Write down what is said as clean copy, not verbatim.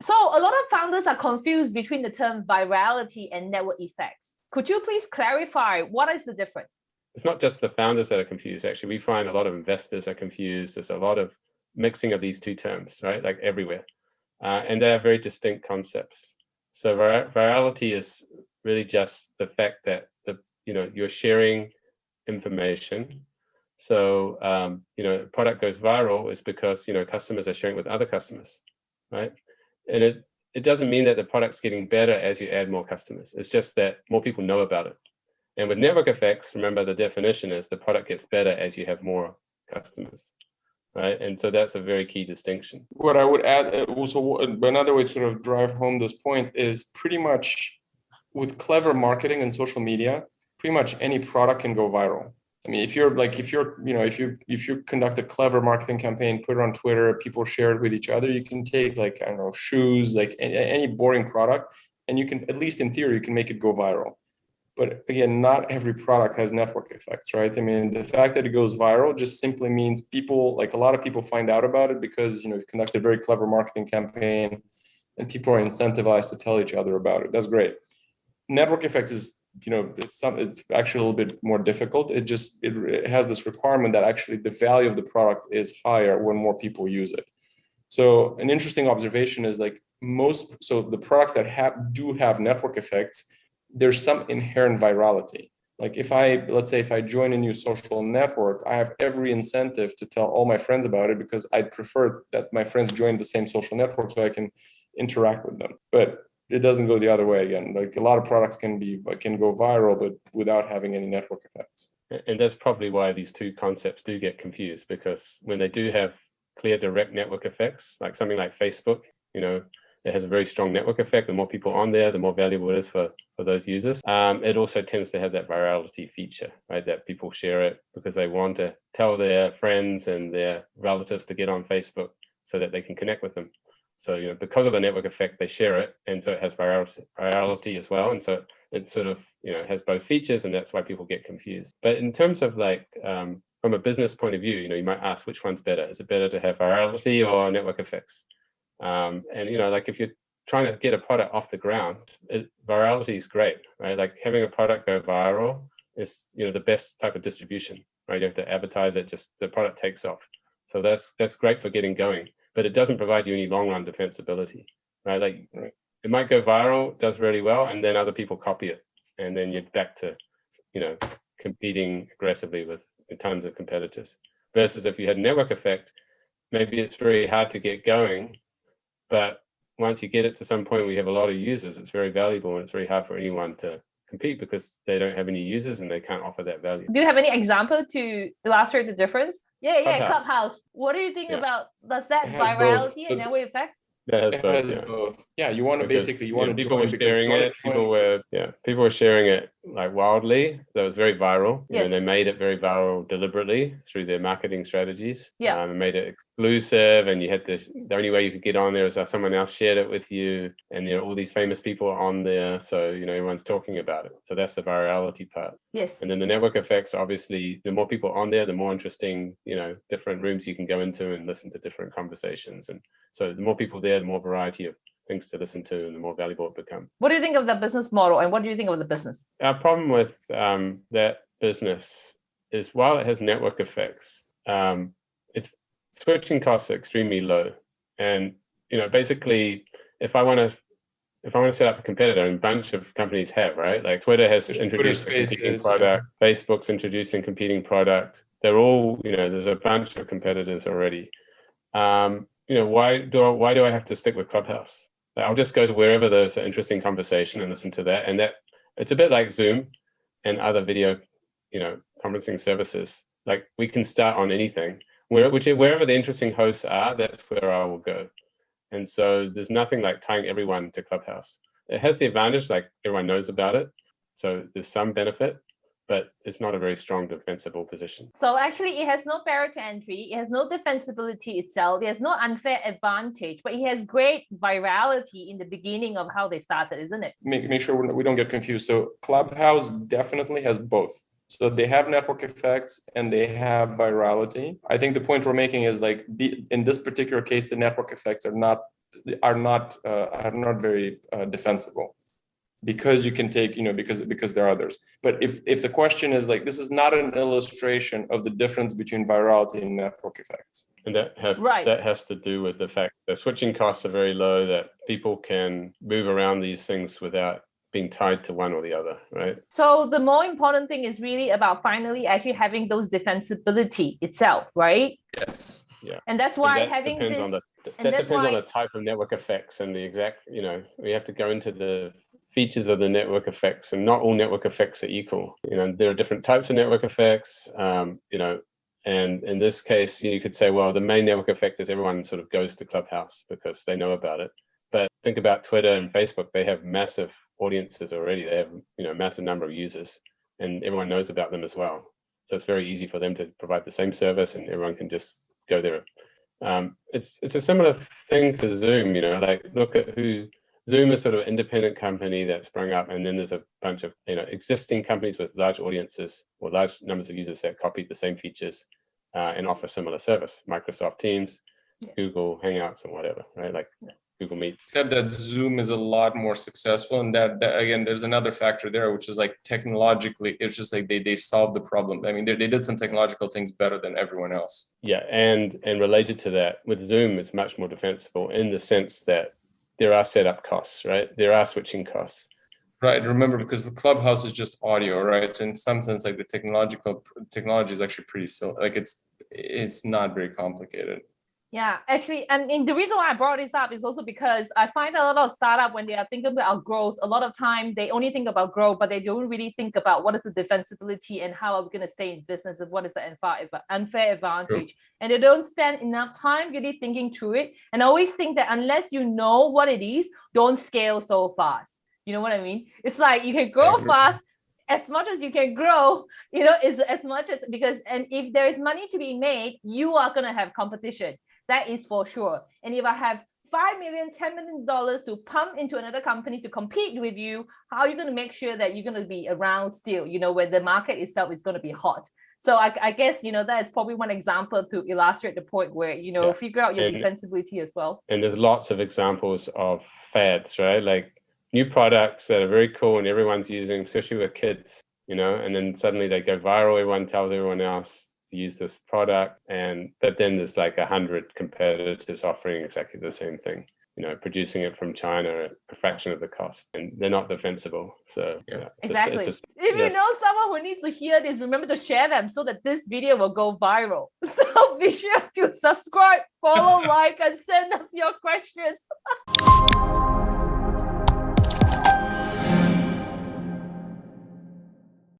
So a lot of founders are confused between the term virality and network effects. Could you please clarify what is the difference? It's not just the founders that are confused. Actually, we find a lot of investors are confused. There's a lot of mixing of these two terms, right? Like everywhere. And they are very distinct concepts. So virality is really just the fact that you're sharing information. So a product goes viral is because customers are sharing with other customers, right? And it doesn't mean that the product's getting better as you add more customers. It's just that more people know about it. And with network effects, remember the definition is the product gets better as you have more customers, right? And so that's a very key distinction. What I would add also, another way to sort of drive home this point is pretty much with clever marketing and social media, pretty much any product can go viral. I mean, if you conduct a clever marketing campaign, put it on Twitter, people share it with each other, you can take like, I don't know, shoes, like any boring product, and you can, at least in theory, you can make it go viral. But again, not every product has network effects, right? I mean, the fact that it goes viral just simply means people, like a lot of people find out about it because, you've conducted a very clever marketing campaign and people are incentivized to tell each other about it. That's great. Network effects is, it's actually a little bit more difficult. It has this requirement that actually the value of the product is higher when more people use it. So an interesting observation is like the products that do have network effects, there's some inherent virality. Like let's say if I join a new social network, I have every incentive to tell all my friends about it because I'd prefer that my friends join the same social network so I can interact with them. But it doesn't go the other way again. Like a lot of products can go viral, but without having any network effects. And that's probably why these two concepts do get confused, because when they do have clear direct network effects, like something like Facebook, it has a very strong network effect. The more people on there, the more valuable it is for those users. It also tends to have that virality feature, right? That people share it because they want to tell their friends and their relatives to get on Facebook so that they can connect with them. So, because of the network effect, they share it. And so it has virality as well. And so it sort of, has both features, and that's why people get confused. But in terms of like, from a business point of view, you might ask which one's better. Is it better to have virality or network effects? And like if you're trying to get a product off the ground, virality is great, right? Like having a product go viral is the best type of distribution, right? You have to advertise it, just the product takes off. So that's great for getting going, but it doesn't provide you any long run defensibility, right? Like it might go viral, does really well, and then other people copy it, and then you're back to competing aggressively with tons of competitors. Versus if you had network effect, maybe it's very hard to get going. But once you get it to some point where you have a lot of users, it's very valuable, and it's very hard for anyone to compete because they don't have any users and they can't offer that value. Do you have any example to illustrate the difference? Yeah, Clubhouse. Clubhouse. What do you think about, does that It has virality both. and network effects? That has It both, has yeah. both. Yeah, you want to Because, basically people were join sharing it. People were sharing it like wildly. That was very viral. Yes. And they made it very viral deliberately through their marketing strategies. Yeah. And made it exclusive, and you had the only way you could get on there is if someone else shared it with you, and all these famous people are on there, so everyone's talking about it. So that's the virality part. Yes. And then the network effects, obviously, the more people on there, the more interesting, different rooms you can go into and listen to different conversations. And so the more people there, the more variety of things to listen to, and the more valuable it becomes. What do you think of the business model, and what do you think of the business? Our problem with that business is, while it has network effects, its switching costs are extremely low. And basically, if I want to set up a competitor, and a bunch of companies have, right? Like Twitter has introduced a competing product, Facebook's introducing competing product. They're all, there's a bunch of competitors already. Why do I have to stick with Clubhouse? I'll just go to wherever there's an interesting conversation and listen to that. And that it's a bit like Zoom and other video, conferencing services. Like we can start on anything. Wherever the interesting hosts are, that's where I will go. And so there's nothing like tying everyone to Clubhouse. It has the advantage, like everyone knows about it. So there's some benefit, but it's not a very strong defensible position. So actually, it has no barrier to entry. It has no defensibility itself. It has no unfair advantage, but it has great virality in the beginning of how they started, isn't it? Make sure we don't get confused. So Clubhouse definitely has both. So they have network effects and they have virality. I think the point we're making is like in this particular case, the network effects are not are not very defensible, because you can take, because there are others. But if the question is like, this is not an illustration of the difference between virality and network effects. And that has to do with the fact that switching costs are very low, that people can move around these things without being tied to one or the other, right? So the more important thing is really about finally actually having those defensibility itself, right? Yes. Yeah. And that's why that having depends this... on that depends on the type of network effects and the exact, we have to go into the features of the network effects, and not all network effects are equal. There are different types of network effects, and in this case, you could say, well, the main network effect is everyone sort of goes to Clubhouse because they know about it. But think about Twitter and Facebook. They have massive audiences already. They have, a massive number of users, and everyone knows about them as well. So it's very easy for them to provide the same service, and everyone can just go there. It's a similar thing to Zoom, like look at who Zoom is, sort of an independent company that sprung up, and then there's a bunch of existing companies with large audiences or large numbers of users that copied the same features and offer similar service. Microsoft Teams, Google Hangouts, and whatever, right? Like Google Meet. Except that Zoom is a lot more successful, and that again, there's another factor there, which is like technologically, it's just like they solved the problem. I mean, they did some technological things better than everyone else. Yeah, and related to that, with Zoom, it's much more defensible in the sense that there are setup costs, right? There are switching costs. Right. Remember, because the Clubhouse is just audio, right? So in some sense, like the technology is actually pretty simple. Like it's not very complicated. Yeah, actually, and the reason why I brought this up is also because I find a lot of startup, when they are thinking about growth, a lot of time they only think about growth, but they don't really think about what is the defensibility and how are we going to stay in business, and what is the unfair advantage. True. And they don't spend enough time really thinking through it. And I always think that unless you know what it is, don't scale so fast. You know what I mean? It's like you can grow fast as much as you can grow, is as much as, and if there is money to be made, you are going to have competition. That is for sure. And if I have $5 million, $10 million to pump into another company to compete with you, how are you going to make sure that you're going to be around still, where the market itself is going to be hot? So I guess, that is probably one example to illustrate the point where, figure out your defensibility as well. And there's lots of examples of fads, right? Like new products that are very cool and everyone's using, especially with kids, and then suddenly they go viral. Everyone tells everyone else to use this product, but then there's like 100 competitors offering exactly the same thing, producing it from China at a fraction of the cost, and they're not defensible. So exactly. If you know someone who needs to hear this, remember to share them so that this video will go viral. So be sure to subscribe, follow, like, and send us your questions.